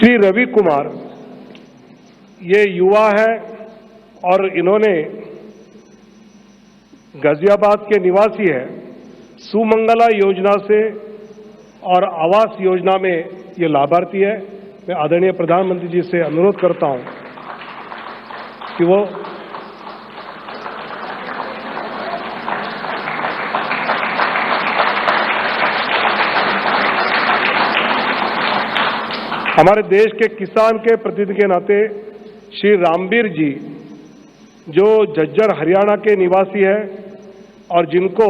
श्री रवि कुमार ये युवा है और इन्होंने गाजियाबाद के निवासी है। सुमंगला योजना से और आवास योजना में ये लाभार्थी है। मैं आदरणीय प्रधानमंत्री जी से अनुरोध करता हूं कि वो हमारे देश के किसान के प्रतिनिधि के नाते श्री रामबीर जी जो झज्जर हरियाणा के निवासी है और जिनको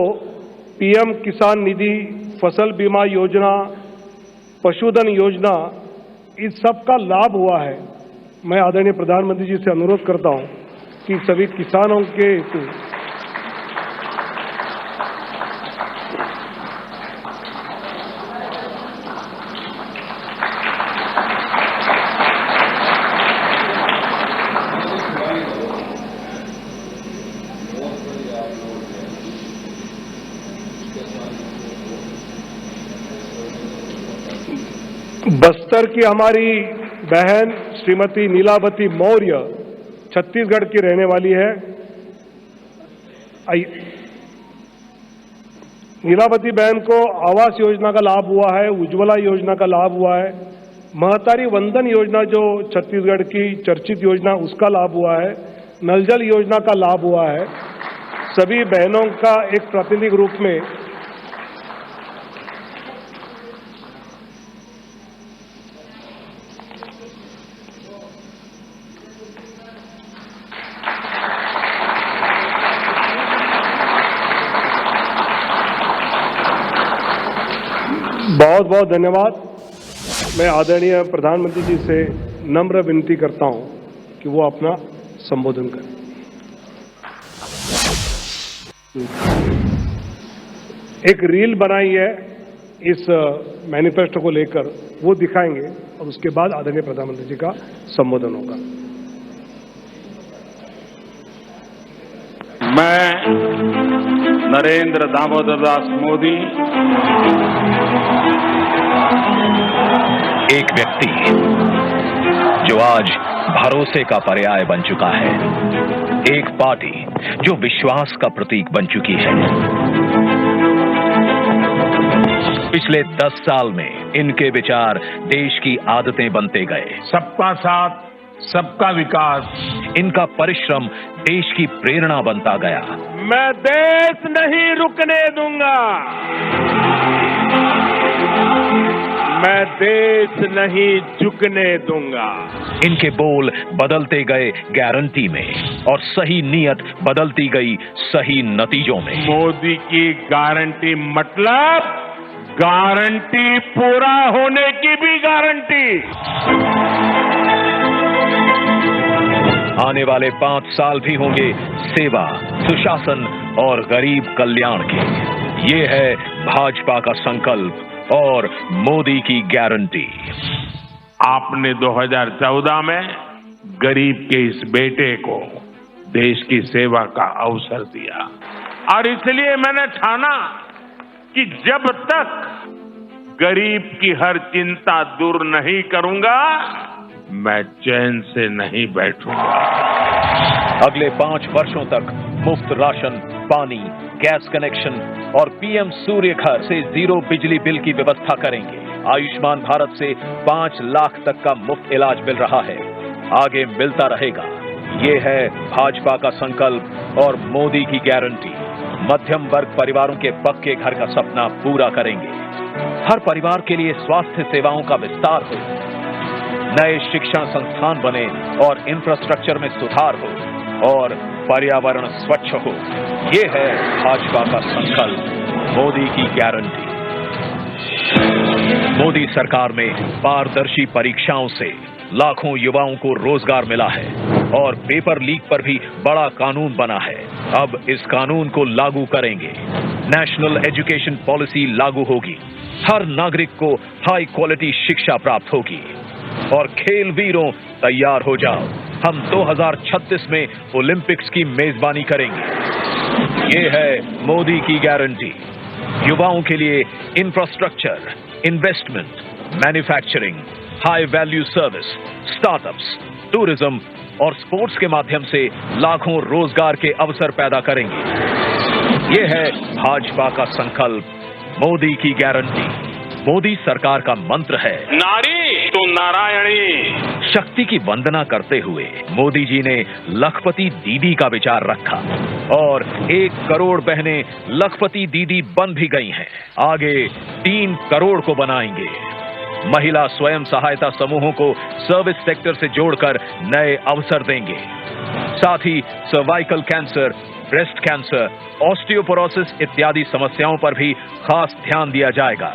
पीएम किसान निधि, फसल बीमा योजना, पशुधन योजना इस सब का लाभ हुआ है। मैं आदरणीय प्रधानमंत्री जी से अनुरोध करता हूं कि सभी किसानों के हेतु बस्तर की हमारी बहन श्रीमती नीलावती मौर्य छत्तीसगढ़ की रहने वाली है। नीलावती बहन को आवास योजना का लाभ हुआ है, उज्ज्वला योजना का लाभ हुआ है, महतारी वंदन योजना जो छत्तीसगढ़ की चर्चित योजना उसका लाभ हुआ है, नल जल योजना का लाभ हुआ है। सभी बहनों का एक प्रातिनिधिक रूप में बहुत बहुत धन्यवाद। मैं आदरणीय प्रधानमंत्री जी से नम्र विनती करता हूं कि वो अपना संबोधन करें। एक रील बनाई है इस मैनिफेस्टो को लेकर, वो दिखाएंगे और उसके बाद आदरणीय प्रधानमंत्री जी का संबोधन होगा। मैं नरेंद्र दामोदर दास मोदी एक व्यक्ति जो आज भरोसे का पर्याय बन चुका है, एक पार्टी जो विश्वास का प्रतीक बन चुकी है। पिछले 10 साल में इनके विचार देश की आदतें बनते गए। सबका साथ, सबका विकास, इनका परिश्रम देश की प्रेरणा बनता गया। मैं देश नहीं रुकने दूंगा, मैं देश नहीं झुकने दूंगा। इनके बोल बदलते गए गारंटी में और सही नीयत बदलती गई सही नतीजों में। मोदी की गारंटी मतलब गारंटी पूरा होने की भी गारंटी। आने वाले 5 साल भी होंगे सेवा, सुशासन और गरीब कल्याण के। ये है भाजपा का संकल्प और मोदी की गारंटी। आपने 2014 में गरीब के इस बेटे को देश की सेवा का अवसर दिया और इसलिए मैंने ठाना कि जब तक गरीब की हर चिंता दूर नहीं करूंगा, मैं चैन से नहीं बैठूंगा। अगले 5 वर्षों तक मुफ्त राशन, पानी, गैस कनेक्शन और पीएम सूर्य घर से 0 बिजली बिल की व्यवस्था करेंगे। आयुष्मान भारत से 5 लाख तक का मुफ्त इलाज मिल रहा है, आगे मिलता रहेगा। ये है भाजपा का संकल्प और मोदी की गारंटी। मध्यम वर्ग परिवारों के पक्के घर का सपना पूरा करेंगे। हर परिवार के लिए स्वास्थ्य सेवाओं का विस्तार हो, नए शिक्षण संस्थान बने और इंफ्रास्ट्रक्चर में सुधार हो और पर्यावरण स्वच्छ हो। ये है भाजपा का संकल्प, मोदी की गारंटी। मोदी सरकार में पारदर्शी परीक्षाओं से लाखों युवाओं को रोजगार मिला है और पेपर लीक पर भी बड़ा कानून बना है। अब इस कानून को लागू करेंगे। नेशनल एजुकेशन पॉलिसी लागू होगी। हर नागरिक को हाई क्वालिटी शिक्षा प्राप्त होगी। और खेल वीरों तैयार हो जाओ, हम 2036 में ओलंपिक्स की मेजबानी करेंगे। ये है मोदी की गारंटी। युवाओं के लिए infrastructure, investment, manufacturing, high value service, startups, tourism और स्पोर्ट्स के माध्यम से लाखों रोजगार के अवसर पैदा करेंगे। ये है भाजपा का संकल्प, मोदी की गारंटी। मोदी सरकार का मंत्र है, नारी तो नारायणी। शक्ति की वंदना करते हुए मोदी जी ने लखपति दीदी का विचार रखा और 1 करोड़ बहनें लखपति दीदी बन भी गई हैं। आगे 3 करोड़ को बनाएंगे। महिला स्वयं सहायता समूहों को सर्विस सेक्टर से जोड़कर नए अवसर देंगे। साथ ही cervical cancer, breast cancer, osteoporosis इत्यादि समस्याओं पर भी खास ध्यान दिया जाएगा।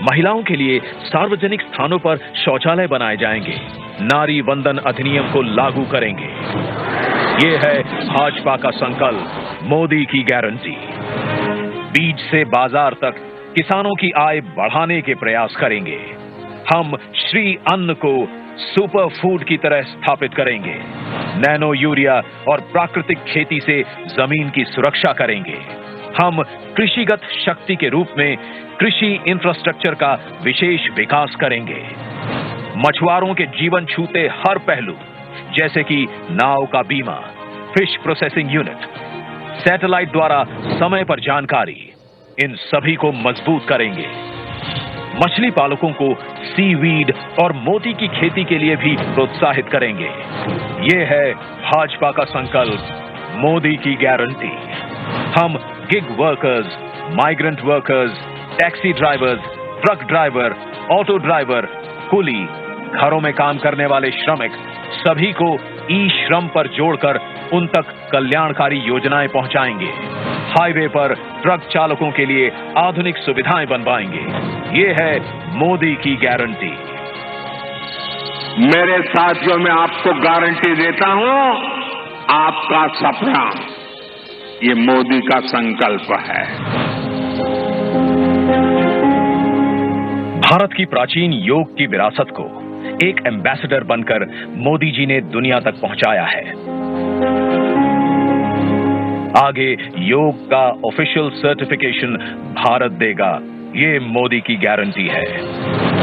महिलाओं के लिए सार्वजनिक स्थानों पर शौचालय बनाए जाएंगे। नारी वंदन अधिनियम को लागू करेंगे। ये है भाजपा का संकल्प, मोदी की गारंटी। बीज से बाजार तक किसानों की आय बढ़ाने के प्रयास करेंगे। हम श्री अन्न को सुपर फूड की तरह स्थापित करेंगे। नैनो यूरिया और प्राकृतिक खेती से जमीन की सुरक्षा करेंगे। हम कृषिगत शक्ति के रूप में कृषि इंफ्रास्ट्रक्चर का विशेष विकास करेंगे। मछुआरों के जीवन छूते हर पहलू, जैसे कि नाव का बीमा, फिश प्रोसेसिंग यूनिट, सैटेलाइट द्वारा समय पर जानकारी, इन सभी को मजबूत करेंगे। मछली पालकों को सीवीड और मोती की खेती के लिए भी प्रोत्साहित करेंगे। ये है भाजपा का संकल्प, मोदी की गारंटी। हम gig workers, migrant workers, taxi drivers, truck driver, auto driver, कुली, घरों में काम करने वाले श्रमिक, सभी को ई श्रम पर जोड़कर उन तक कल्याणकारी योजनाएं पहुंचाएंगे। हाईवे पर ट्रक चालकों के लिए आधुनिक सुविधाएं बनवाएंगे। ये है मोदी की गारंटी। मेरे साथियों, मैं आपको गारंटी देता हूं, आपका सपना ये मोदी का संकल्प है। भारत की प्राचीन योग की विरासत को एक एम्बेसडर बनकर मोदी जी ने दुनिया तक पहुंचाया है। आगे योग का ऑफिशियल सर्टिफिकेशन भारत देगा, ये मोदी की गारंटी है।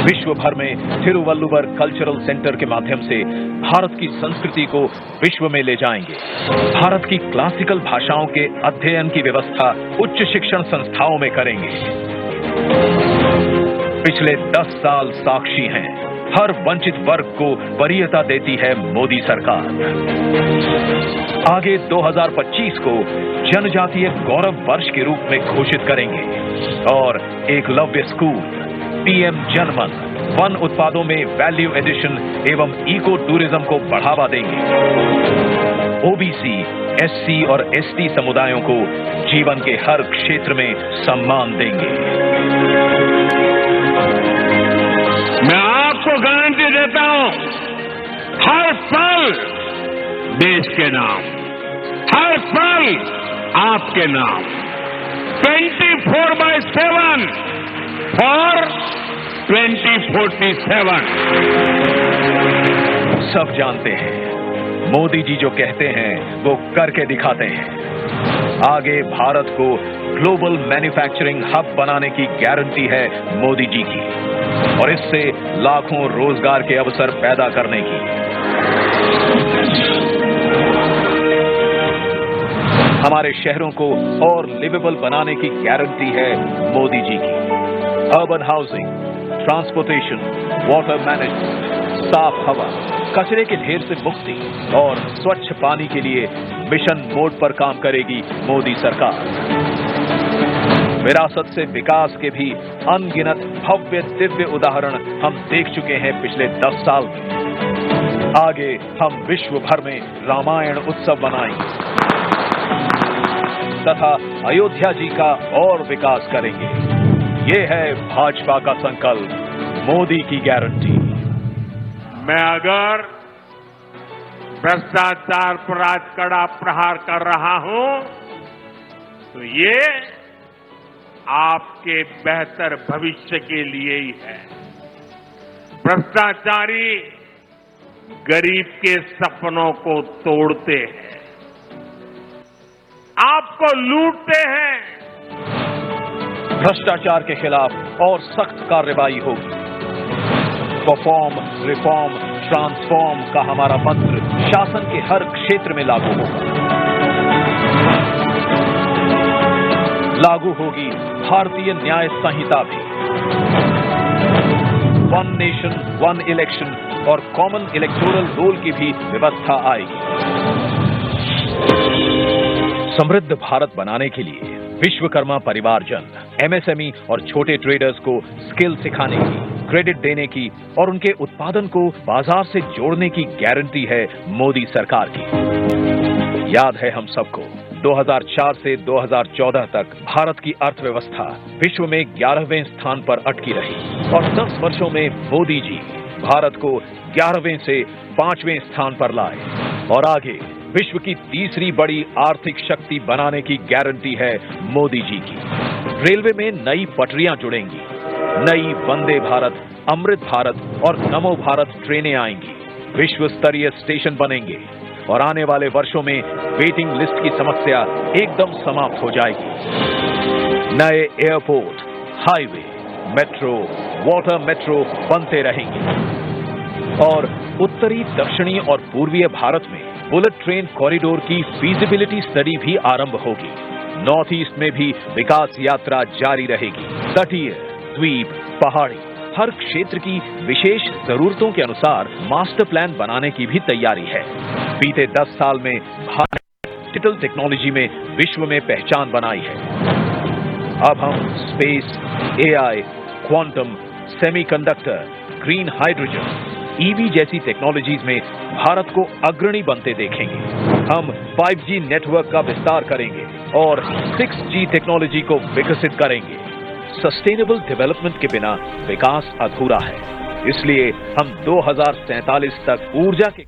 विश्व भर में थिरुवल्लुवर कल्चरल सेंटर के माध्यम से भारत की संस्कृति को विश्व में ले जाएंगे। भारत की क्लासिकल भाषाओं के अध्ययन की व्यवस्था उच्च शिक्षण संस्थाओं में करेंगे। पिछले 10 साल साक्षी हैं, हर वंचित वर्ग को वरीयता देती है मोदी सरकार। आगे 2025 को जनजातीय गौरव वर्ष के रूप में घोषित करेंगे और एकलव्य स्कूल, पीएम जनमन, वन उत्पादों में वैल्यू एडिशन एवं इको टूरिज्म को बढ़ावा देंगे। ओबीसी, एससी और एसटी समुदायों को जीवन के हर क्षेत्र में सम्मान देंगे। मैं आपको गारंटी देता हूं, हर पल देश के नाम, हर पल आपके नाम, 24/7 फॉर 2047। सब जानते हैं, मोदी जी जो कहते हैं वो करके दिखाते हैं। आगे भारत को ग्लोबल मैन्युफैक्चरिंग हब बनाने की गारंटी है मोदी जी की, और इससे लाखों रोजगार के अवसर पैदा करने की। हमारे शहरों को और लिवेबल बनाने की गारंटी है मोदी जी की। Urban housing, transportation, water management, साफ हवा, कचरे के ढेर से मुक्ति और स्वच्छ पानी के लिए मिशन मोड पर काम करेगी मोदी सरकार। विरासत से विकास के भी अनगिनत भव्य दिव्य उदाहरण हम देख चुके हैं पिछले 10 साल में। आगे हम विश्व भर में रामायण उत्सव मनाएंगे तथा अयोध्या जी का और विकास करेंगे। ये है भाजपा का संकल्प, मोदी की गारंटी। मैं अगर भ्रष्टाचार पर आज कड़ा प्रहार कर रहा हूं, तो ये आपके बेहतर भविष्य के लिए ही है। भ्रष्टाचारी गरीब के सपनों को तोड़ते हैं, आपको लूटते हैं। भ्रष्टाचार के खिलाफ और सख्त कार्रवाई होगी। परफॉर्म, रिफॉर्म, ट्रांसफॉर्म का हमारा मंत्र शासन के हर क्षेत्र में लागू होगा। लागू होगी भारतीय न्याय संहिता भी। वन नेशन, वन इलेक्शन और कॉमन इलेक्टोरल रोल की भी व्यवस्था आएगी। समृद्ध भारत बनाने के लिए विश्वकर्मा परिवारजन, एमएसएमई और छोटे ट्रेडर्स को स्किल सिखाने की, क्रेडिट देने की और उनके उत्पादन को बाजार से जोड़ने की गारंटी है मोदी सरकार की। याद है हम सबको, 2004 से 2014 तक भारत की अर्थव्यवस्था विश्व में 11वें स्थान पर अटकी रही और 10 वर्षों में मोदी जी भारत को 11वें से 5वें स्थान पर लाए और आगे विश्व की तीसरी बड़ी आर्थिक शक्ति बनाने की गारंटी है मोदी जी की। रेलवे में नई पटरियां जुड़ेंगी, नई वंदे भारत, अमृत भारत और नमो भारत ट्रेनें आएंगी, विश्व स्तरीय स्टेशन बनेंगे और आने वाले वर्षों में वेटिंग लिस्ट की समस्या एकदम समाप्त हो जाएगी। नए airport, highway, metro, water metro बनते रहेंगे और उत्तरी, दक्षिणी और पूर्वीय भारत में बुलेट ट्रेन कॉरिडोर की फीजिबिलिटी स्टडी भी आरंभ होगी। नॉर्थ ईस्ट में भी विकास यात्रा जारी रहेगी। तटीय, द्वीप, पहाड़ी, हर क्षेत्र की विशेष जरूरतों के अनुसार मास्टर प्लान बनाने की भी तैयारी है। बीते 10 साल में भारत डिजिटल टेक्नोलॉजी में विश्व में पहचान बनाई है। अब हम space, AI, quantum, semiconductor, green hydrogen, EV जैसी टेक्नोलॉजीज में भारत को अग्रणी बनते देखेंगे। हम 5G नेटवर्क का विस्तार करेंगे और 6G टेक्नोलॉजी को विकसित करेंगे। सस्टेनेबल डेवलपमेंट के बिना विकास अधूरा है, इसलिए हम 2047 तक ऊर्जा के